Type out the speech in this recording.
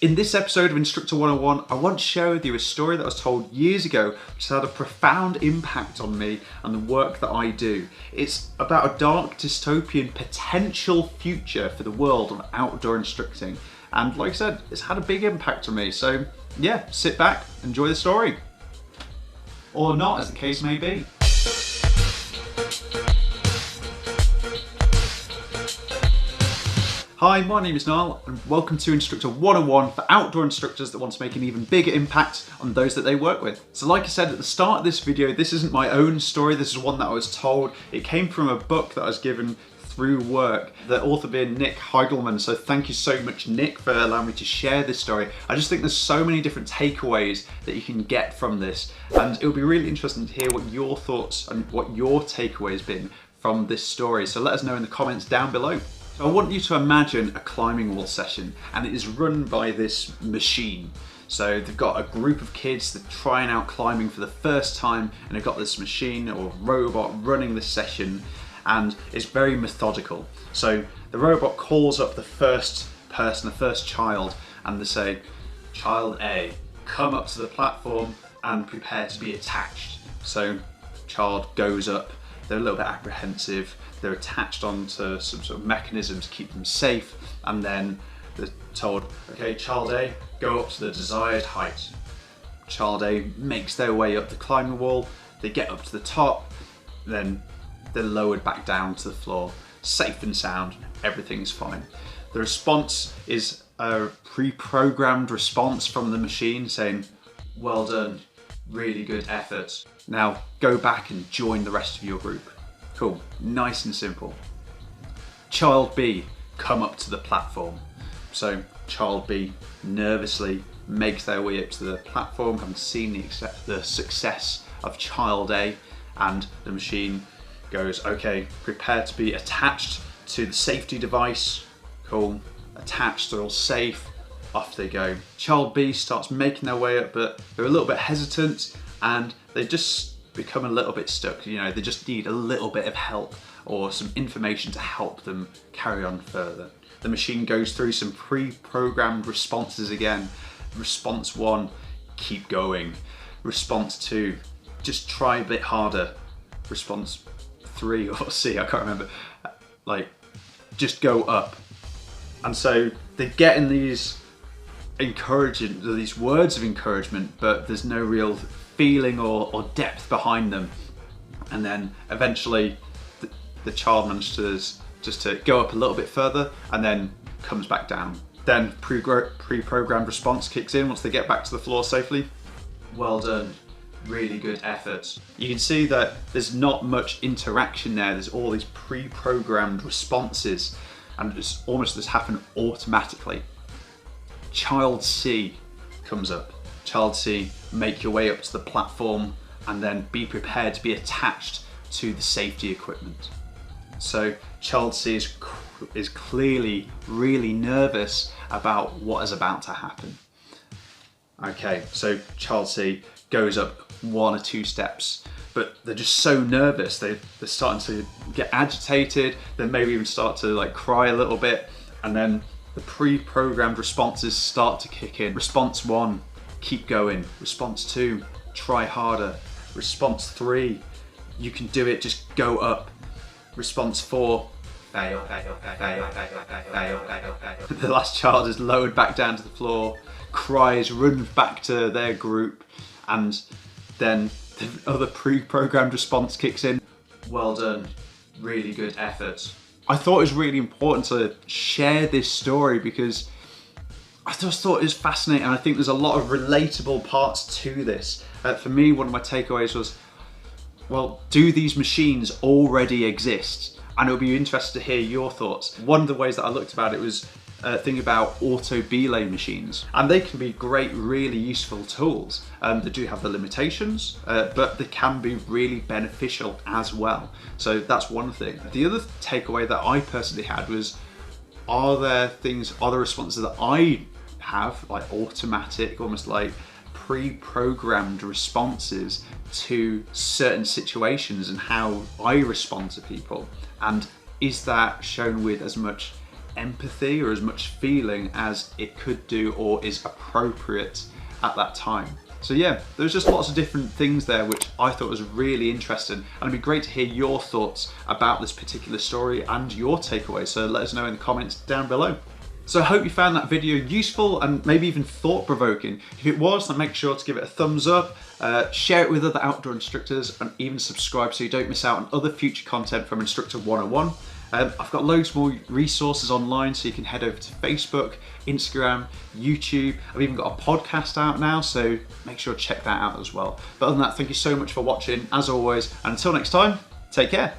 In this episode of Instructor 101, I want to share with you a story that was told years ago which has had a profound impact on me and the work that I do. It's about a dark dystopian potential future for the world of outdoor instructing. And like I said, it's had a big impact on me. So yeah, sit back, enjoy the story. Or not, as the case may be. Hi, my name is Niall and welcome to Instructor 101 for outdoor instructors that want to make an even bigger impact on those that they work with. So like I said at the start of this video, this isn't my own story, this is one that I was told. It came from a book that I was given through work, the author being Nick Heidelman. So thank you so much, Nick, for allowing me to share this story. I just think there's so many different takeaways that you can get from this, and it would be really interesting to hear what your thoughts and what your takeaway has been from this story. So let us know in the comments down below. So I want you to imagine a climbing wall session, and it is run by this machine. So they've got a group of kids that are trying out climbing for the first time, and they've got this machine or robot running the session, and it's very methodical. So the robot calls up the first person, the first child, and they say, "Child A, come up to the platform and prepare to be attached." So child goes up, they're a little bit apprehensive, they're attached onto some sort of mechanism to keep them safe, and then they're told, "Okay, child A, go up to the desired height." Child A makes their way up the climbing wall, they get up to the top, then they're lowered back down to the floor, safe and sound, everything's fine. The response is a pre-programmed response from the machine saying, "Well done, really good effort. Now go back and join the rest of your group." Cool, nice and simple. Child B, come up to the platform. So child B nervously makes their way up to the platform, having seen the success of child A, and the machine goes, "Okay, prepare to be attached to the safety device." Cool, attached, they're all safe, off they go. Child B starts making their way up, but they're a little bit hesitant and they just become a little bit stuck. You know, they just need a little bit of help or some information to help them carry on further. The machine goes through some pre-programmed responses again. Response 1, keep going. Response 2, just try a bit harder. Response 3 or C, I can't remember, like, just go up. And so they're getting these words of encouragement, but there's no real feeling or depth behind them. And then eventually the child manages just to go up a little bit further and then comes back down. Then pre-programmed response kicks in once they get back to the floor safely. "Well done, really good effort." You can see that there's not much interaction there. There's all these pre-programmed responses, and it's almost just happen automatically. Child C comes up. Child C, make your way up to the platform and then be prepared to be attached to the safety equipment. So child C is clearly really nervous about what is about to happen. Okay, so child C goes up 1 or 2 steps, but they're just so nervous, they're starting to get agitated, then maybe even start to like cry a little bit, and then the pre-programmed responses start to kick in. Response 1, keep going. Response 2, try harder. Response 3, you can do it, just go up. Response 4, fail, fail, fail, fail, fail, fail, fail. The last child is lowered back down to the floor, cries, runs back to their group, and then the other pre-programmed response kicks in. "Well done, really good effort." I thought it was really important to share this story because I just thought it was fascinating, and I think there's a lot of relatable parts to this. For me, one of my takeaways was, well, do these machines already exist? And it'll be interesting to hear your thoughts. One of the ways that I looked about it was thinking about auto belay machines, and they can be great, really useful tools. They do have the limitations, but they can be really beneficial as well. So that's one thing. The other takeaway that I personally had was, are there responses that I have, like automatic, almost like pre-programmed responses to certain situations and how I respond to people? And is that shown with as much empathy or as much feeling as it could do or is appropriate at that time. So yeah, there's just lots of different things there which I thought was really interesting, and it'd be great to hear your thoughts about this particular story and your takeaways, so let us know in the comments down below. So I hope you found that video useful and maybe even thought-provoking. If it was, then make sure to give it a thumbs up, share it with other outdoor instructors, and even subscribe so you don't miss out on other future content from Instructor 101. I've got loads more resources online, so you can head over to Facebook, Instagram, YouTube. I've even got a podcast out now, so make sure to check that out as well. But other than that, thank you so much for watching, as always, and until next time, take care.